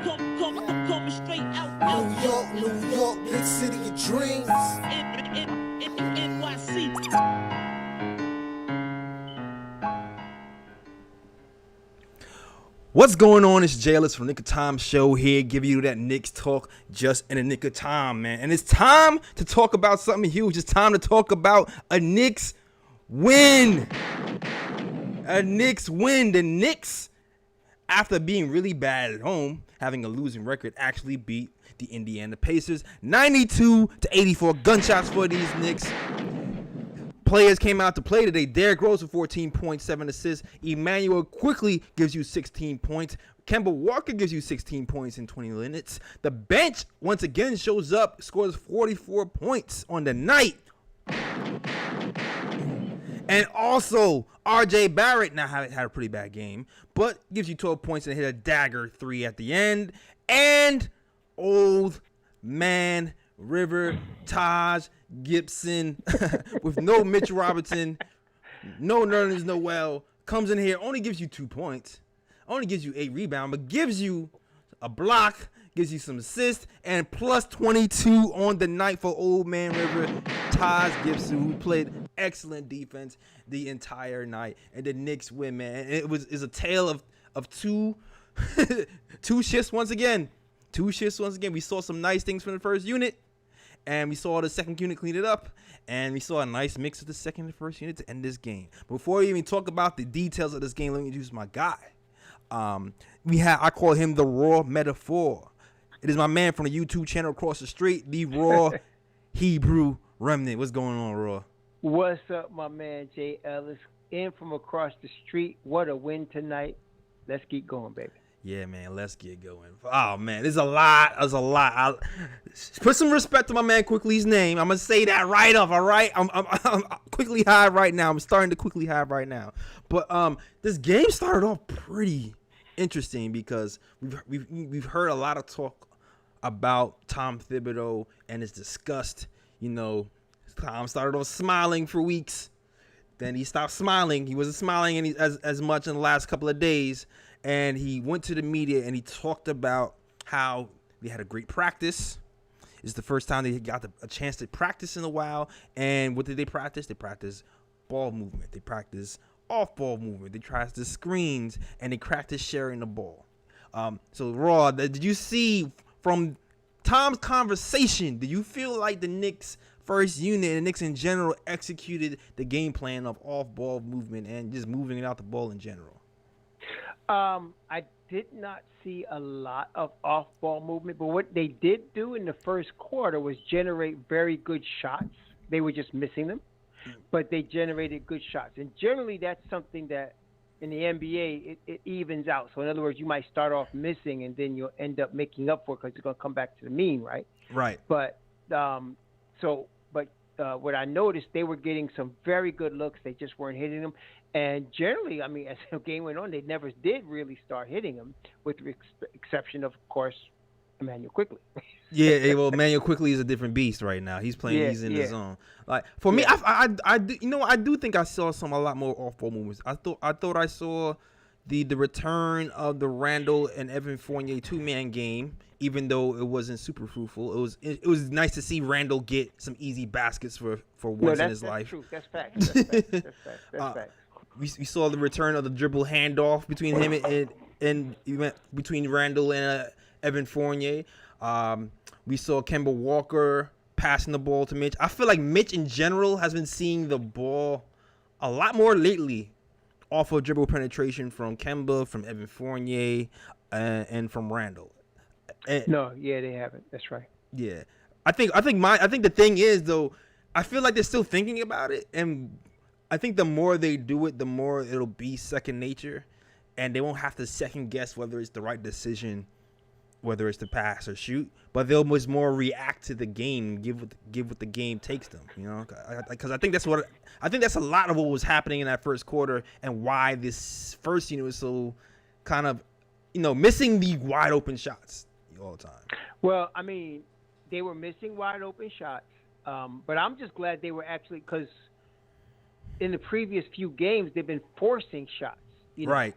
I'm coming straight out. New York, big city of dreams. NYC. What's going on? It's Jailers from Nick of Time Show here, giving you that Knicks talk just in the nick of time, man. And it's time to talk about something huge. It's time to talk about a Knicks win. A Knicks win. The Knicks, after being really bad at home, having a losing record, actually beat the Indiana Pacers 92-84. Gunshots for these Knicks. Players came out to play today. Derrick Rose with 14 points, 7 assists. Emmanuel Quickley gives you 16 points. Kemba Walker gives you 16 points in 20 minutes. The bench once again shows up, scores 44 points on the night. And also, R.J. Barrett now had a pretty bad game, but gives you 12 points and hit a dagger 3 at the end. And old man River Taj Gibson with no Mitch Robinson, no Nerlens Noel, comes in here, only gives you 2 points, only gives you 8 rebounds, but gives you a block, gives you some assists, and plus 22 on the night for old man River Taj Gibson, who played excellent defense the entire night. And the Knicks win, man. It's a tale of two shifts once again. Two shifts once again. We saw some nice things from the first unit, and we saw the second unit clean it up, and we saw a nice mix of the second and first unit to end this game. Before we even talk about the details of this game, let me introduce my guy. I call him the Raw Metaphor. It is my man from the YouTube channel across the street, the Raw Hebrew Remnant. What's going on, Raw? What's up, my man Jay Ellis? In from across the street. What a win tonight. Let's keep going, baby. Yeah, man, let's get going. Oh, man, there's a lot. I'll put some respect to my man Quickley's name. I'm going to say that right off, all right? I'm quickly high right now. I'm starting to quickly high right now. But this game started off pretty interesting because we've heard a lot of talk about Tom Thibodeau and his disgust. You know, Tom started off smiling for weeks. Then he stopped smiling. He wasn't smiling as much in the last couple of days. And he went to the media and he talked about how they had a great practice. It's the first time they got a chance to practice in a while. And what did they practice? They practiced ball movement. They practiced off-ball movement. They practiced screens, and they practiced sharing the ball. So, Raw, did you see from Tom's conversation, do you feel like the Knicks first unit and the Knicks in general executed the game plan of off-ball movement and just moving it out the ball in general? I did not see a lot of off-ball movement, but what they did do in the first quarter was generate very good shots. They were just missing them, but they generated good shots. And generally, that's something that in the NBA, it evens out. So in other words, you might start off missing, and then you'll end up making up for it because it's going to come back to the mean, right? Right. But what I noticed, they were getting some very good looks. They just weren't hitting them. And generally, I mean, as the game went on, they never did really start hitting them, with the exception of course, Emmanuel Quickley. Yeah, well, Emmanuel Quickley is a different beast right now. He's playing. He's in the zone. Like for me, I do think I saw a lot more off-ball movements. I thought I saw the return of the Randall and Evan Fournier 2-man game, even though it wasn't super fruitful. It was nice to see Randall get some easy baskets for once in his life. True. That's facts. That's facts. We saw the return of the dribble handoff between him and between Randall and Evan Fournier. We saw Kemba Walker passing the ball to Mitch. I feel like Mitch in general has been seeing the ball a lot more lately off of dribble penetration from Kemba, from Evan Fournier, and from Randall. They haven't. That's right. Yeah, I think the thing is though, I feel like they're still thinking about it, and I think the more they do it, the more it'll be second nature, and they won't have to second guess whether it's the right decision, whether it's to pass or shoot. But they'll much more react to the game, give what the game takes them. You know, because I think that's a lot of what was happening in that first quarter, and why this first unit was so kind of, missing the wide open shots all the time. Well, I mean, they were missing wide open shots, but I'm just glad they were actually, because in the previous few games they've been forcing shots. Right.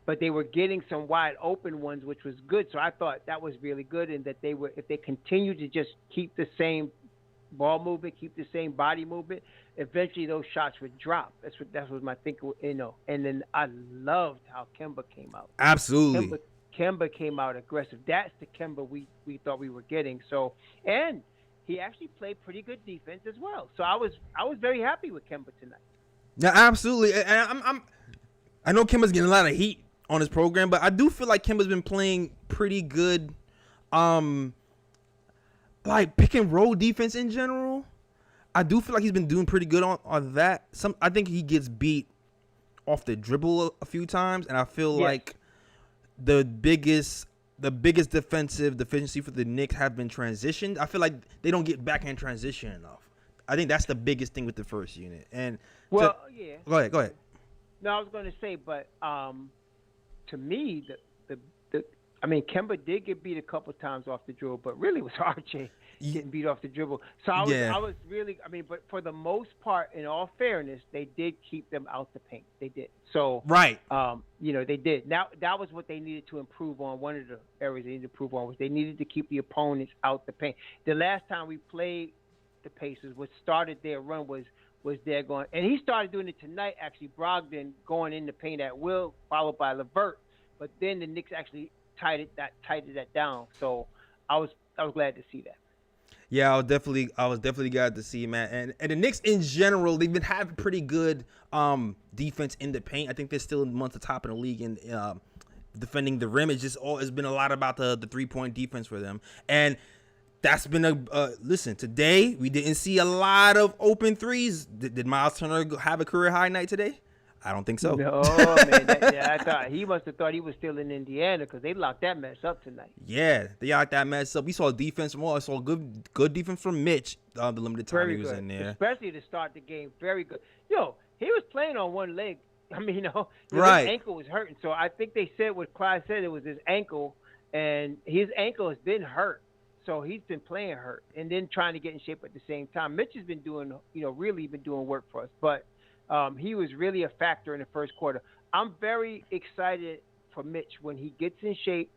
but they were getting some wide open ones, which was good. So I thought that was really good, and that they were, if they continue to just keep the same ball movement, keep the same body movement, eventually those shots would drop. That was my thinking, And then I loved how Kemba came out. Absolutely. Kemba came out aggressive. That's the Kemba we thought we were getting. So, and he actually played pretty good defense as well. So I was very happy with Kemba tonight. Yeah, absolutely. And I know Kemba's getting a lot of heat on his program, but I do feel like Kemba's been playing pretty good, like pick and roll defense in general. I do feel like he's been doing pretty good on that. I think he gets beat off the dribble a few times, and I feel like the biggest defensive deficiency for the Knicks have been transitioned. I feel like they don't get backhand transition enough. I think that's the biggest thing with the first unit. And Go ahead. No, I was going to say, but to me, Kemba did get beat a couple times off the dribble, but really it was RJ getting beat off the dribble. So I was really, but for the most part, in all fairness, they did keep them out the paint. They did. So right. They did. Now that was what they needed to improve on. One of the areas they needed to improve on was they needed to keep the opponents out the paint. The last time we played the Pacers, what started their run was there going, and he started doing it tonight. Actually, Brogdon going in the paint at will, followed by LeVert. But then the Knicks actually tightened that down. So I was glad to see that. Yeah, I was definitely glad to see, man. And the Knicks in general, they've been having pretty good defense in the paint. I think they're still amongst the top in the league in defending the rim. It's been a lot about the 3-point defense for them. And that's been listen, today we didn't see a lot of open threes. Did Miles Turner have a career high night today? I don't think so. No, man. I thought he must have thought he was still in Indiana because they locked that mess up tonight. Yeah, they locked that mess up. We saw defense more. I saw good defense from Mitch. The limited time Very he was good. in there, especially to start the game. Very good. He was playing on one leg. Right. His ankle was hurting. So I think they said what Clyde said. It was his ankle, and his ankle has been hurt. So he's been playing hurt and then trying to get in shape at the same time. Mitch has been doing, really been doing work for us. But he was really a factor in the first quarter. I'm very excited for Mitch when he gets in shape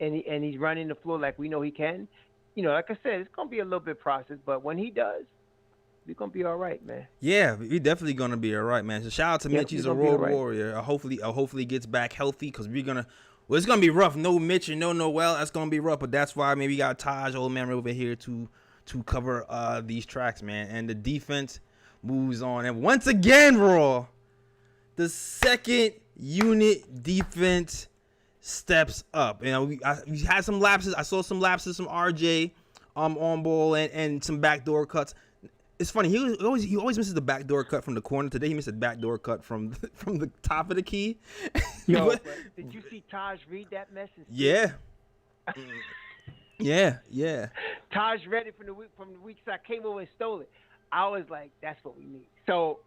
and he's running the floor like we know he can. Like I said, it's going to be a little bit process, but when he does, we're going to be all right, man. Yeah, we're definitely going to be all right, man. So shout out to Mitch. He's a road warrior. Hopefully he gets back healthy because it's going to be rough. No Mitch and no Noel. That's going to be rough, but that's why maybe we got Taj, old man, over here to cover these tracks, man. And the defense moves on. And once again, Raw, the second unit defense steps up. We had some lapses. I saw some lapses from RJ on ball and some backdoor cuts. It's funny. He always misses the backdoor cut from the corner. Today he missed a backdoor cut from the top of the key. Did you see Taj read that message? Yeah. Yeah. Taj read it from the weak side, came over and stole it. I was like, that's what we need. So,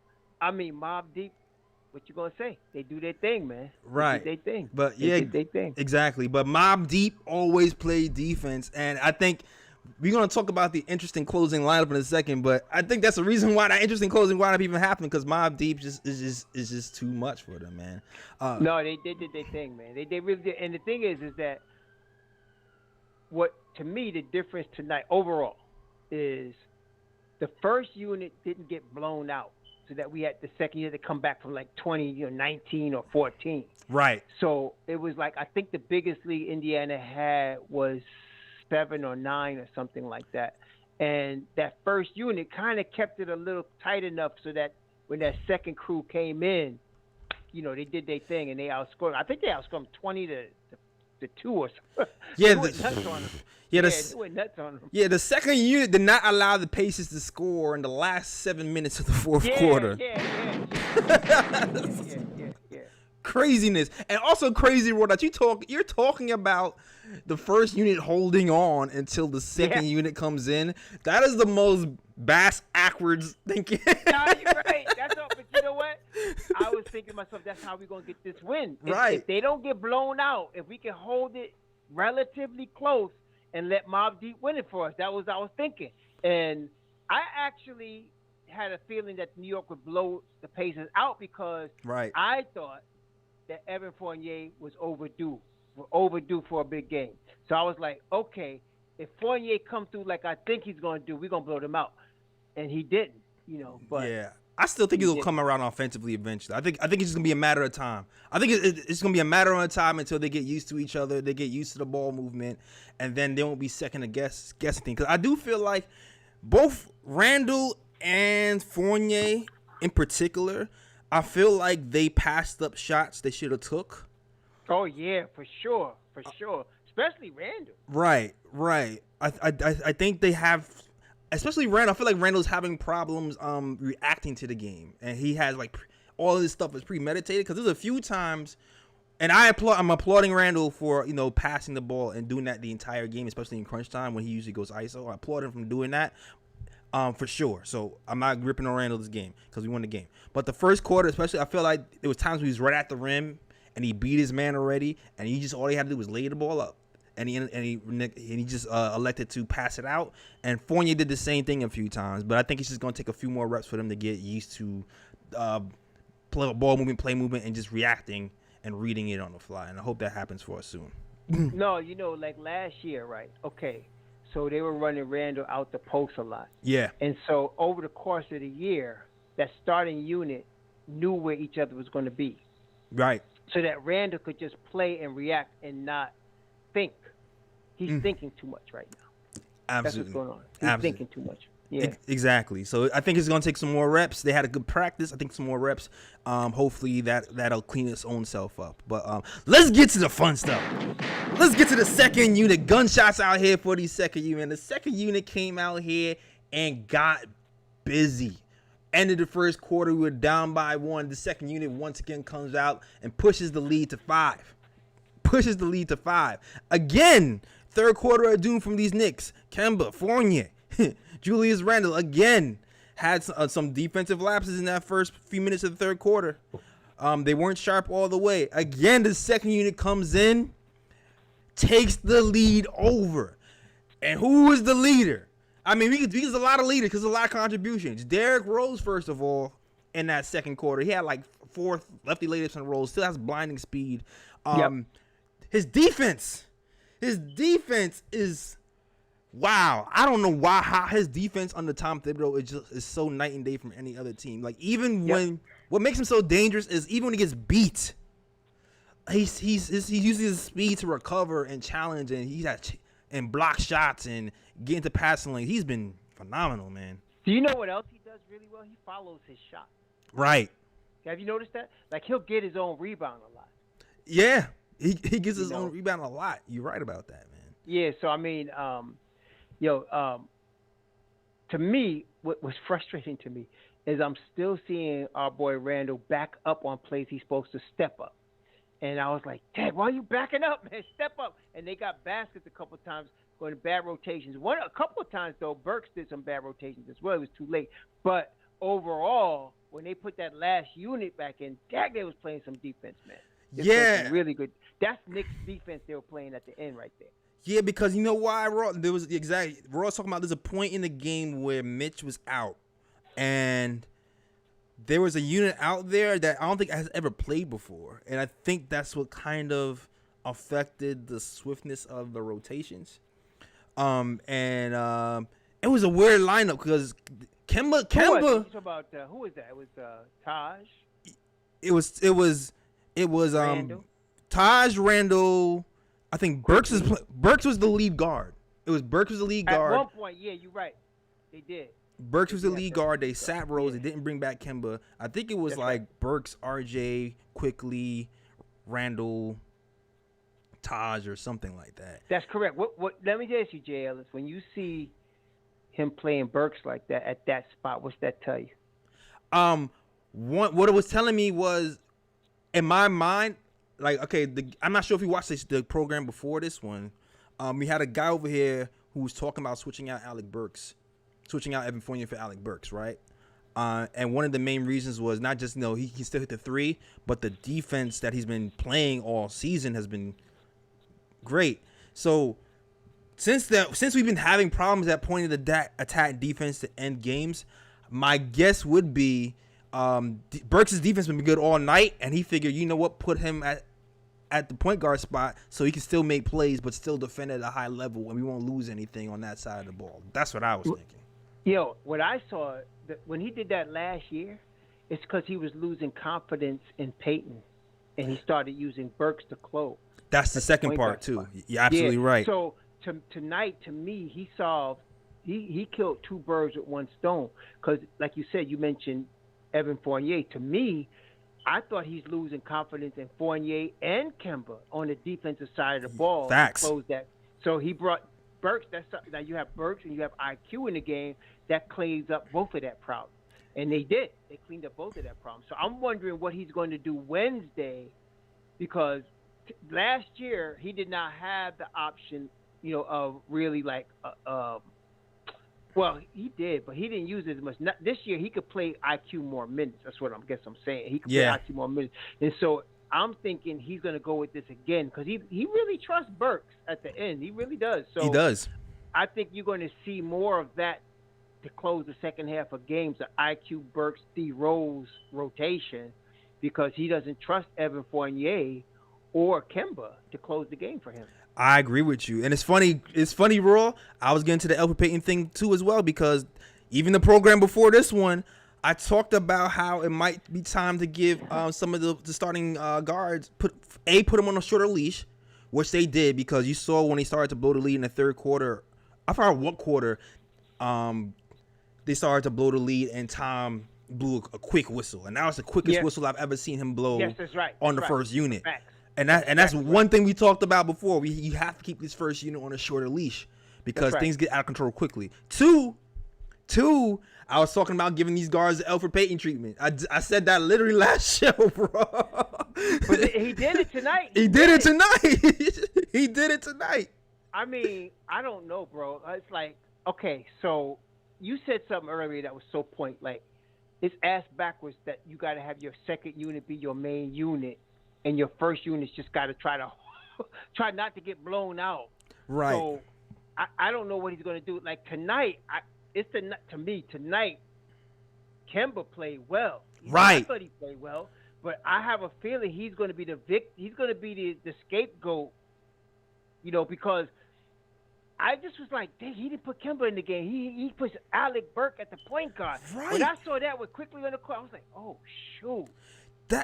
Mobb Deep, what you gonna say? They do their thing, man. Right. They do their thing. But they did their thing. Exactly. But Mobb Deep always played defense, and I think we're gonna talk about the interesting closing lineup in a second. But I think that's the reason why that interesting closing lineup even happened, because Mobb Deep is just too much for them, man. No, they did their thing, man. They really did. And the thing is that what to me the difference tonight overall is the first unit didn't get blown out, so that we had the second unit to come back from like 20, 19 or 14. Right. So it was like, I think the biggest lead Indiana had was 7 or 9 or something like that. And that first unit kind of kept it a little tight enough so that when that second crew came in, they did their thing and they outscored. I think they outscored them 20 to 2 or something. Yeah, they went nuts on them. They went nuts on them. Yeah, the second unit did not allow the Pacers to score in the last 7 minutes of the fourth quarter. Yeah. Craziness. And also crazy, Roy, that you're talking about the first unit holding on until the second unit comes in. That is the most bass-ackwards thinking. No, you're right. That's all. But you know what? I was thinking to myself, that's how we're going to get this win. If they don't get blown out, if we can hold it relatively close and let Mobb Deep win it for us, that was I was thinking. And I actually had a feeling that New York would blow the Pacers out because I thought that Evan Fournier was overdue for a big game. So I was like, okay, if Fournier comes through like I think he's going to do, we're going to blow them out. And he didn't, But yeah. I still think he'll come around offensively eventually. I think it's just gonna be a matter of time. I think it's gonna be a matter of time until they get used to each other, they get used to the ball movement, and then they won't be second to guessing things. Because I do feel like both Randall and Fournier, in particular, I feel like they passed up shots they should have took. Oh yeah, for sure, especially Randall. Right. I think they have. Especially Randall, I feel like Randall's having problems reacting to the game, and he has like all of this stuff is premeditated. Because there's a few times, and I'm applauding Randall for passing the ball and doing that the entire game, especially in crunch time when he usually goes ISO. I applaud him from doing that, for sure. So I'm not ripping on Randall this game because we won the game. But the first quarter, especially, I feel like there was times when he was right at the rim and he beat his man already, and all he had to do was lay the ball up. And he just elected to pass it out. And Fournier did the same thing a few times. But I think it's just going to take a few more reps for them to get used to ball movement, play movement, and just reacting and reading it on the fly. And I hope that happens for us soon. No, like last year, right? Okay. So they were running Randall out the post a lot. Yeah. And so over the course of the year, that starting unit knew where each other was going to be. Right. So that Randall could just play and react and not think. He's thinking too much right now. Absolutely. That's what's going on. He's thinking too much. Yeah. Exactly. So I think it's going to take some more reps. They had a good practice. I think some more reps. Hopefully that'll clean its own self up. But let's get to the fun stuff. Let's get to the second unit. Gunshots out here for the second unit. The second unit came out here and got busy. Ended the first quarter. We were down by 1. The second unit once again comes out and pushes the lead to 5. Again, third quarter of doom from these Knicks. Kemba, Fournier, Julius Randle again had some defensive lapses in that first few minutes of the third quarter. They weren't sharp all the way. Again, the second unit comes in, takes the lead over. And who is the leader? I mean, there's a lot of leaders because a lot of contributions. Derrick Rose, first of all, in that second quarter, he had like 4 lefty layups in a row. Still has blinding speed. His defense is wow. I don't know how his defense under Tom Thibodeau is so night and day from any other team. Like when what makes him so dangerous is even when he gets beat, he uses his speed to recover and challenge, and block shots and get into passing lane. He's been phenomenal, man. Do you know what else he does really well? He follows his shot. Right. Have you noticed that? Like he'll get his own rebound a lot. Yeah. He gets his own rebound a lot. You're right about that, man. Yeah, so I mean, to me, what was frustrating to me is I'm still seeing our boy Randall back up on plays he's supposed to step up. And I was like, Dad, why are you backing up, man? Step up. And they got baskets a couple of times going to bad rotations. A couple of times, though, Burks did some bad rotations as well. It was too late. But overall, when they put that last unit back in, they was playing some defense, man. Really good. That's Knicks defense they were playing at the end right there. Yeah, because you know why, Raw? Ross talking about there's a point in the game where Mitch was out, and there was a unit out there that I don't think has ever played before, and I think that's what kind of affected the swiftness of the rotations. It was a weird lineup because Kemba. Who was that? It was Taj. It was Randall. Taj, Randall. I think Burks was the lead guard. It was Burks was the lead guard. At one point, yeah, you're right. They did. Burks was the lead guard. They sat Rose. They didn't bring back Kemba. I think it was Burks, RJ, Quickley, Randall, Taj, or something like that. That's correct. What? Let me ask you, Jay Ellis. When you see him playing Burks like that at that spot, what's that tell you? What it was telling me was, in my mind, like, okay, I'm not sure if you watched the program before this one. We had a guy over here who was talking about switching out Evan Fournier for Alec Burks, right? And one of the main reasons was not just he can still hit the 3, but the defense that he's been playing all season has been great. So since we've been having problems at point of the attack defense to end games, my guess would be Burks' defense been good all night, and he figured, you know what, put him at the point guard spot so he can still make plays but still defend at a high level, and we won't lose anything on that side of the ball. That's what I was thinking. Yo, what I saw when he did that last year, it's because he was losing confidence in Peyton, and he started using Burks to close. That's the second part too. You're absolutely right. So tonight, to me, he killed two birds with one stone. Because, like you said, you mentioned Evan Fournier. To me, I thought he's losing confidence in Fournier and Kemba on the defensive side of the ball. Facts. To close that. So he brought Burks. Now you have Burks and you have IQ in the game that cleans up both of that problem. And they did. They cleaned up both of that problem. So I'm wondering what he's going to do Wednesday, because last year he did not have the option, of really like well, he did, but he didn't use it as much. This year, he could play IQ more minutes. That's what I'm saying. He could play IQ more minutes. And so I'm thinking he's going to go with this again because he really trusts Burks at the end. He really does. So he does. I think you're going to see more of that to close the second half of games, the IQ, Burks, D. Rose rotation, because he doesn't trust Evan Fournier or Kemba to close the game for him. I agree with you. And it's funny, Raw. I was getting to the Elfrid Payton thing too as well, because even the program before this one, I talked about how it might be time to give some of the starting guards, put them on a shorter leash, which they did, because you saw when they started to blow the lead in the third quarter. I forgot what quarter they started to blow the lead, and Tom blew a quick whistle. And that was the quickest whistle I've ever seen him blow on the first unit. Facts. And that's one thing we talked about before. You have to keep this first unit on a shorter leach because things get out of control quickly. Two, I was talking about giving these guards the Elfrid Payton treatment. I said that literally last show, bro. But he did it tonight. He did it tonight. He did it tonight. I mean, I don't know, bro. It's like, okay, so you said something earlier that was so point. Like, it's ass backwards that you got to have your second unit be your main unit, and your first unit's just got to try not to get blown out. Right. So I don't know what he's going to do. Like tonight, to me tonight, Kemba played well. Right. I thought he played well, but I have a feeling he's going to be he's going to be the scapegoat. Because I just was like, dang, he didn't put Kemba in the game. He puts Alec Burke at the point guard. Right. When I saw that with Quickley on the court, I was like, oh shoot.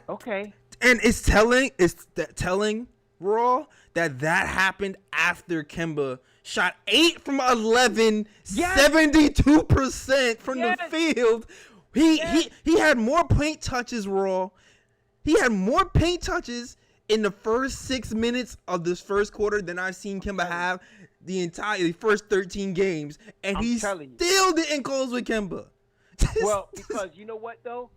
Okay. And it's telling Raw that happened after Kemba shot 8 from 11, 72% from the field. He had more paint touches, Raw. He had more paint touches in the first 6 minutes of this first quarter than I've seen Kemba have the first 13 games, and he still didn't close with Kemba. Well, because you know what though?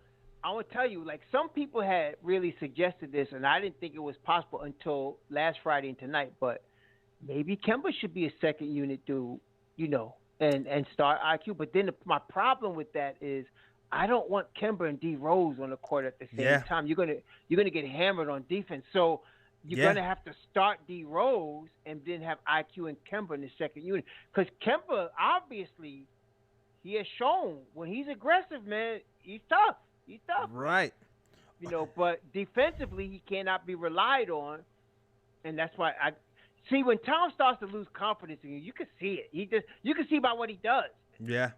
I want to tell you, like, some people had really suggested this, and I didn't think it was possible until last Friday and tonight, but maybe Kemba should be a second unit dude, and start IQ. But then my problem with that is I don't want Kemba and D. Rose on the court at the same time. You're gonna get hammered on defense. So you're gonna have to start D. Rose and then have IQ and Kemba in the second unit. Because Kemba, obviously, he has shown when he's aggressive, man, he's tough. Right. But defensively he cannot be relied on, and that's why I see when Tom starts to lose confidence in you can see it. You can see by what he does. Yeah.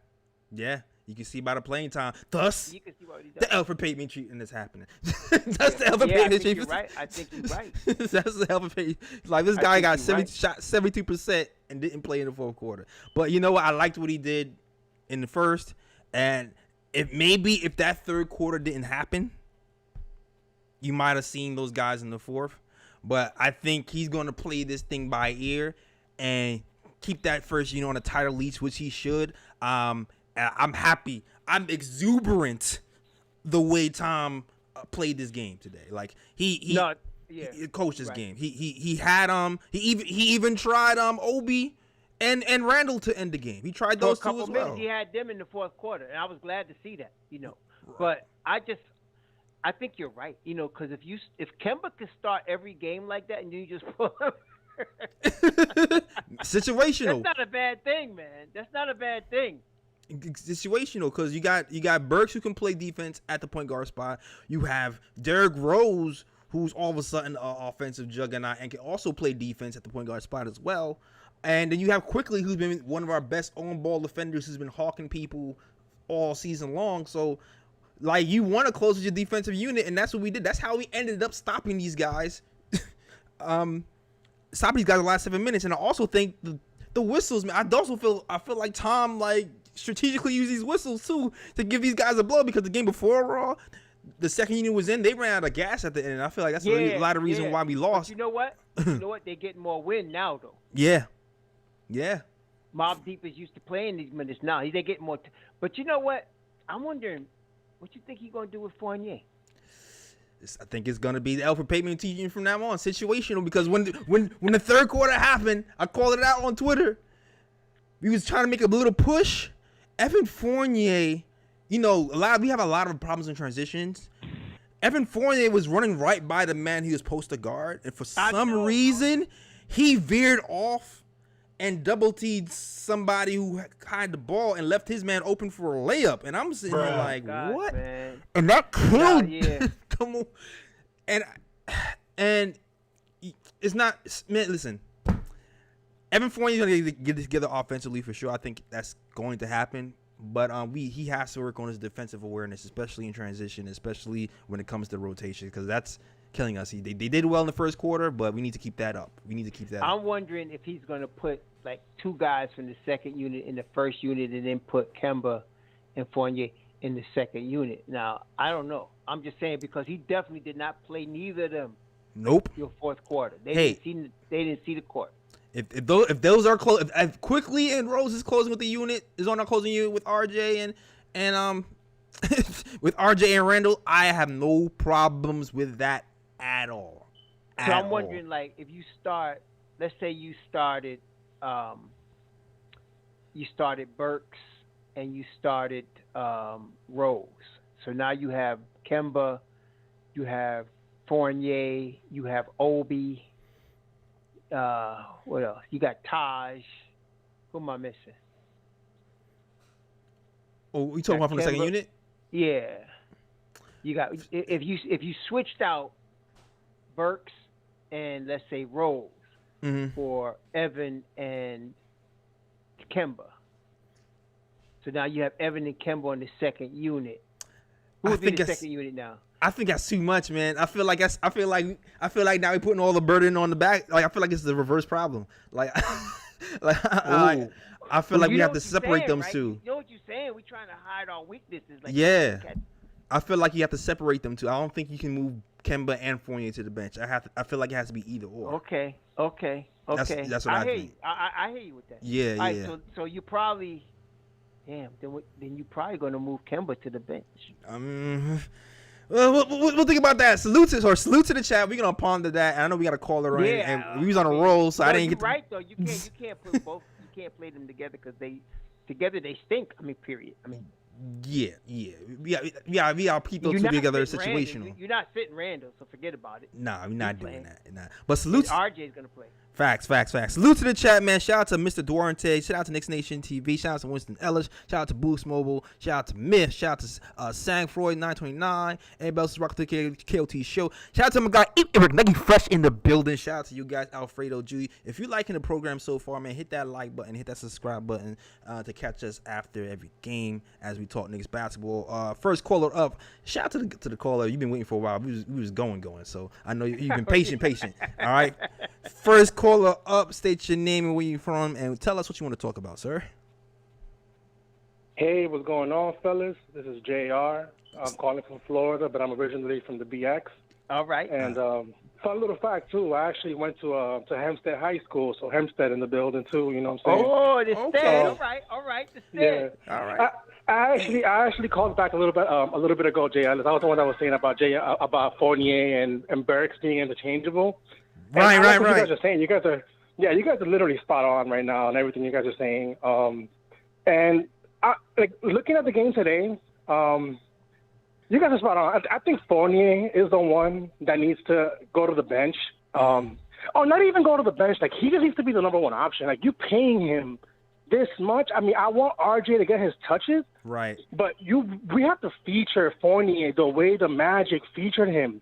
You can see by the playing time. Thus, you can see what he does. the Elfrid Payton treatment is happening. That's the Elfrid Payton treatment. Right. I think you're right. That's the Elfrid Payton. Like, this guy got shot 72% and didn't play in the fourth quarter. But you know what? I liked what he did in the first, and if that third quarter didn't happen, you might have seen those guys in the fourth. But I think he's going to play this thing by ear and keep that first unit on a tighter leash, which he should. I'm happy. I'm exuberant the way Tom played this game today. Like he coached this game. He had he even tried Obi and Randall to end the game. He tried those two as well. He had them in the fourth quarter, and I was glad to see that. But I think you're right. Because if Kemba could start every game like that, and you just pull him. Situational. That's not a bad thing, man. That's not a bad thing. situational because you got Burks who can play defense at the point guard spot. You have Derrick Rose who's all of a sudden an offensive juggernaut and can also play defense at the point guard spot as well. And then you have Quickley, who's been one of our best on-ball defenders, who's been hawking people all season long. So, like, you want to close with your defensive unit, and that's what we did. That's how we ended up stopping these guys. Stopping these guys the last 7 minutes. And I also think the whistles, man. I feel like Tom strategically used these whistles too to give these guys a blow because the game before Raw, the second unit was in, they ran out of gas at the end. And I feel like that's a lot of reason why we lost. But you know what? They're getting more win now though. Yeah. Mobb Deep is used to playing these minutes now. They're getting more. But you know what? I'm wondering what you think he's gonna do with Fournier. I think it's gonna be the Alfred Payton teaching from now on, situational. Because when the third quarter happened, I called it out on Twitter. We was trying to make a little push. Evan Fournier, we have a lot of problems in transitions. Evan Fournier was running right by the man he was supposed to guard, and for some reason, he veered off and double teed somebody who had the ball and left his man open for a layup. And I'm sitting there like, what? Man. And that killed. Come on. And it's not, man, listen. Evan Fournier is going to get this together offensively for sure. I think that's going to happen. But he has to work on his defensive awareness, especially in transition, especially when it comes to rotation, because that's killing us. They did well in the first quarter, but we need to keep that up. I'm wondering if he's going to put like two guys from the second unit in the first unit and then put Kemba and Fournier in the second unit. Now, I don't know. I'm just saying because he definitely did not play neither of them. Nope. Your fourth quarter. They didn't see the court. If those are close, if Quickley and Rose is closing with the unit, is on our closing unit with RJ and with RJ and Randall, I have no problems with that at all. So I'm wondering, like, if you start, let's say you started Burks and you started Rose. So now you have Kemba, you have Fournier, you have Obi. What else? You got Taj. Who am I missing? Oh, we talking about from the second unit? Yeah. You got if you switched out Burks and let's say Rose for Evan and Kemba. So now you have Evan and Kemba in the second unit. Who would be the second unit now? I think that's too much, man. I feel like now we're putting all the burden on the back. Like I feel like it's the reverse problem. Like, I feel like we have to separate them two. You know what you're saying? We're trying to hide our weaknesses. Like, yeah, I feel like you have to separate them two. I don't think you can move Kemba and Fournier to the bench. I feel like it has to be either or. Okay. That's what I think. I hear you with that. Yeah, all yeah. Right, so you probably, then you're probably going to move Kemba to the bench. We'll think about that. Salute to the chat. We're gonna ponder that. And I know we got a caller in, and we was on a roll, so I didn't get. Right though, you can't put both. You can't play them together because together they stink. I mean, period. I mean. Yeah. We are people two together situational. You're not sitting Randall, so forget about it. Nah, we're not doing that. Nah. But salute. RJ's gonna play. Facts. Salute to the chat, man. Shout out to Mr. Duarte. Shout out to Knicks Nation TV. Shout out to Winston Ellis. Shout out to Boost Mobile. Shout out to Myth. Shout out to Sang Freud 929. Everybody else is rocking to the KOT show. Shout out to my guy Eric Nuggy Fresh in the building. Shout out to you guys, Alfredo, Judy. If you're liking the program so far, man, hit that like button, hit that subscribe button to catch us after every game as we talk Knicks basketball. First caller up. Shout out to the caller. You've been waiting for a while. We was going. So I know you've been patient. All right. First caller up, state your name and where you're from, and tell us what you want to talk about, sir. Hey, what's going on, fellas? This is JR. I'm calling from Florida, but I'm originally from the BX. All right. And fun little fact, too, I actually went to Hempstead High School, so Hempstead in the building, too, you know what I'm saying? Oh, the Stead. All right, the Stead. Yeah. All right. I actually called back a little bit ago, JR. I was the one that was saying about Fournier and Burks being interchangeable. Right. You guys are saying. You guys are literally spot on right now on everything you guys are saying. And looking at the game today, you guys are spot on. I think Fournier is the one that needs to go to the bench. Or not even go to the bench. Like, he just needs to be the number one option. Like, you paying him this much. I mean, I want RJ to get his touches, Right. but we have to feature Fournier the way the Magic featured him.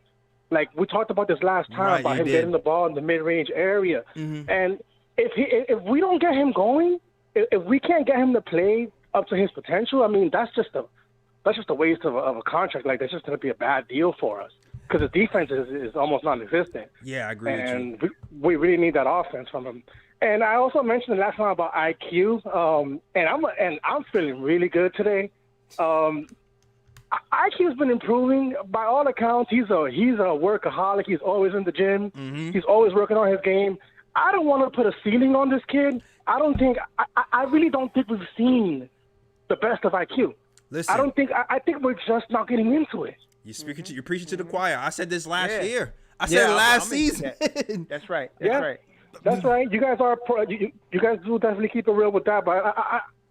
Like we talked about this last time Right, about you him did. getting the ball in the mid-range area. Mhm. And if we don't get him going, if we can't get him to play up to his potential, I mean, that's just a waste of a contract. Like that's just going to be a bad deal for us because the defense is almost non-existent. Yeah, I agree with you. And we really need that offense from him. And I also mentioned the last time about IQ, and I'm feeling really good today. IQ's been improving by all accounts. He's a workaholic. He's always in the gym. Mhm. He's always working on his game. I don't want to put a ceiling on this kid. I really don't think we've seen the best of IQ. Listen, I think we're just not getting into it. you're preaching to the choir. I said this last Yeah. year. I said it last I'm into season. that. That's right. That's Yeah. right. That's right. You guys are you guys do definitely keep it real with that. But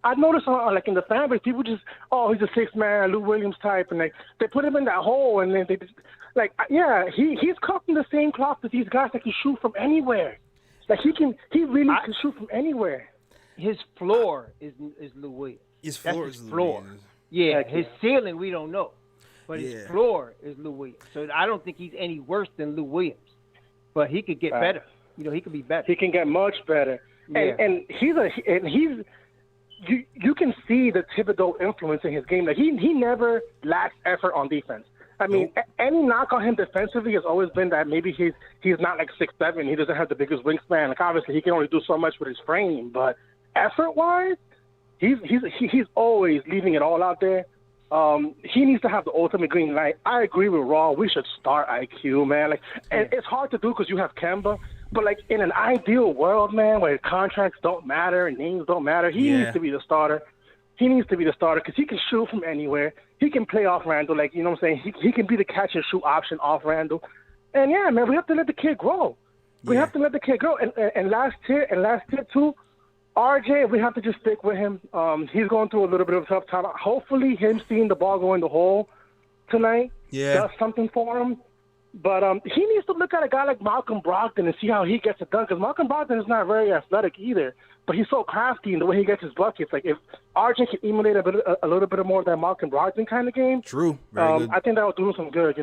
I noticed like in the fan base, people just he's a 6-man Lou Williams type, and they put him in that hole, and then they just he's cut from the same cloth as these guys that can shoot from anywhere. Like he really can shoot from anywhere. His floor is Lou Williams. His That's floor his is floor. Louis. Yeah, Heck his yeah. ceiling we don't know, but his Yeah. floor is Lou Williams. So I don't think he's any worse than Lou Williams, but he could get Right. better. He could be better. He can get much better. Yeah. And you can see the Thibodeau influence in his game. Like he never lacks effort on defense. I mean, any knock on him defensively has always been that maybe he's not like 6'7". He doesn't have the biggest wingspan. Like obviously he can only do so much with his frame, but effort-wise, he's always leaving it all out there. He needs to have the ultimate green light. I agree with Raw. We should start IQ, man. And it's hard to do because you have Kemba. But in an ideal world, man, where contracts don't matter and names don't matter, he needs to be the starter. He needs to be the starter because he can shoot from anywhere. He can play off Randall, you know what I'm saying? He can be the catch and shoot option off Randall. And yeah, man, we have to let the kid grow. We have to let the kid grow. And last tier too, RJ, we have to just stick with him. He's going through a little bit of a tough time. Hopefully him seeing the ball go in the hole tonight does something for him. But he needs to look at a guy like Malcolm Brogdon and see how he gets it done. Because Malcolm Brogdon is not very athletic either, but he's so crafty in the way he gets his buckets. Like if RJ can emulate a little bit more of that Malcolm Brogdon kind of game, True. Very good. I think that would do him some good,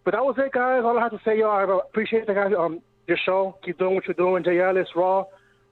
But that was it, guys. All I have to say, I appreciate the guys. Your show. Keep doing what you're doing. J. Ellis, Raw.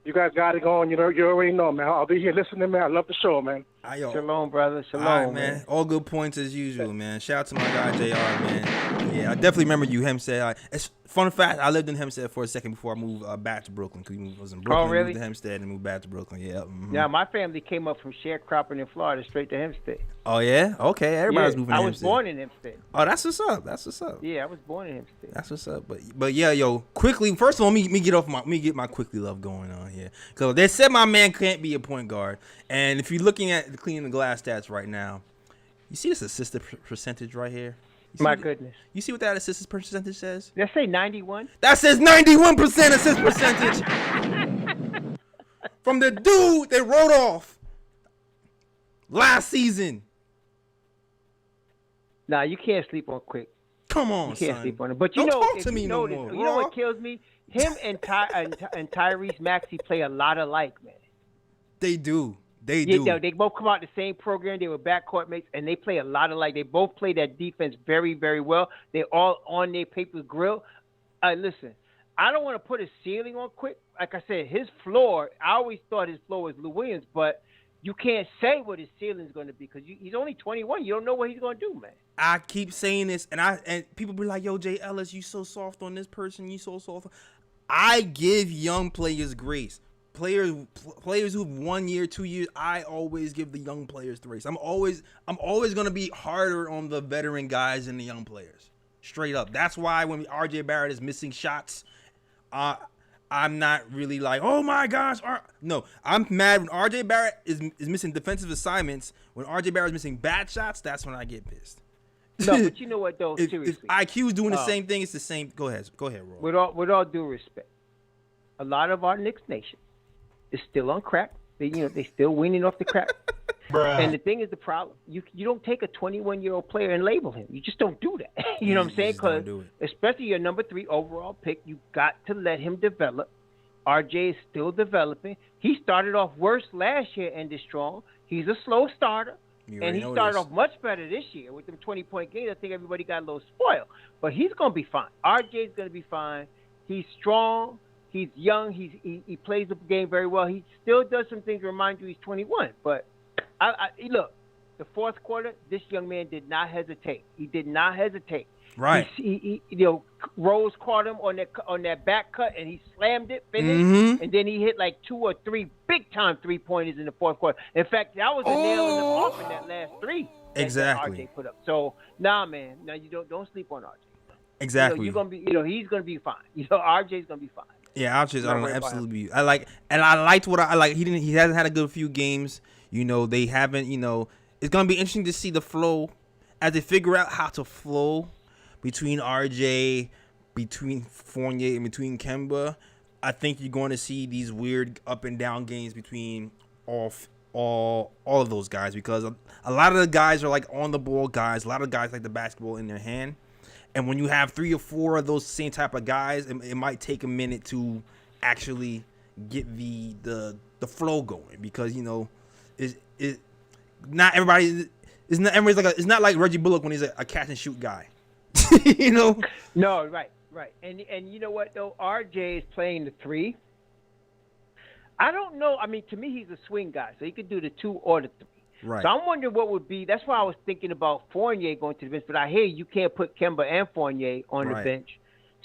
You guys got it going. You already know, man. I'll be here listening, man. I love the show, man. Shalom, brother. Shalom, All right, man. All good points as usual, man. Shout out to my guy JR, man. Yeah, I definitely remember you, Hempstead. It's fun fact. I lived in Hempstead for a second before I moved back to Brooklyn. Cause we was in Brooklyn, really? moved to Hempstead, and moved back to Brooklyn. Yeah. Mm-hmm. Yeah, my family came up from sharecropping in Florida straight to Hempstead. Oh yeah. Okay. Everybody's moving. To I was Hempstead. born in Hempstead. Oh, that's what's up. That's what's up. Yeah, I was born in Hempstead. That's what's up. But yeah, yo, quickly. First of all, me get my quickly love going on here. Cause they said my man can't be a point guard, and if you're looking at the cleaning the glass stats right now, you see this assist percentage right here. My goodness. You see what that assist percentage says? Let's say 91. That says 91% assist percentage from the dude that wrote off last season. Nah, you can't sleep on Quick. Come on, You can't son. sleep on him. But Don't talk to me no more, You know Raw. what kills me? Him and Tyrese Maxey play a lot alike, man. They do. They Yeah, do. they both come out the same program. They were backcourt mates, and they play a lot alike. They both play that defense very, very well. They're all on their paper grill. Listen, I don't want to put a ceiling on Quick. Like I said, his floor, I always thought his floor was Lou Williams, but you can't say what his ceiling is going to be because he's only 21. You don't know what he's going to do, man. I keep saying this, and people be like, "Yo, Jay Ellis, you so soft on this person. You so soft." I give young players grace. Players who've 1 year, 2 years, I always give the young players grace. I'm always gonna be harder on the veteran guys than the young players. Straight up. That's why when RJ Barrett is missing shots, I'm not really like, oh my gosh. No, I'm mad when RJ Barrett is missing defensive assignments. When RJ Barrett is missing bad shots, that's when I get pissed. No, but you know what, though, If seriously. IQ is doing the same thing, it's the same. Go ahead, Roy. With all due respect, a lot of our Knicks nation is still on crack. They still weaning off the crack. And the thing is, the problem, you don't take a 21-year-old player and label him. You just don't do that. You know what I'm saying? just don't Because do it. especially your number 3 overall pick, you got to let him develop RJ is still developing. He started off worse last year, ended strong. He's a slow starter. And he started off much better this year with them 20-point games. I think everybody got a little spoiled. But he's going to be fine. RJ's going to be fine. He's strong. He's young. He plays the game very well. He still does some things to remind you he's 21. But, look, the fourth quarter, this young man did not hesitate. He did not hesitate. Right. Rose caught him on that back cut, and he slammed it, finished, and then he hit like 2 or 3 big-time three-pointers in the fourth quarter. In fact, that was a nail in the coffin, that last three that RJ put up. So, man, you don't sleep on RJ. Exactly. You're gonna be, he's gonna be fine. RJ's gonna be fine. Yeah, RJ's absolutely be. I liked what I like. He hasn't had a good few games. They haven't. It's gonna be interesting to see the flow as they figure out how to flow between RJ, between Fournier, and between Kemba. I think you're going to see these weird up and down games between all of those guys, because a lot of the guys are like on the ball guys. A lot of guys like the basketball in their hand, and when you have 3 or 4 of those same type of guys, it might take a minute to actually get the flow going, because it's not everybody. It's not like Reggie Bullock when he's a catch and shoot guy. No, right. And you know what, though? RJ is playing the 3. I don't know. I mean, to me, he's a swing guy, so he could do the 2 or the 3. Right. So I'm wondering what would be. That's why I was thinking about Fournier going to the bench, but I hear you can't put Kemba and Fournier on the bench.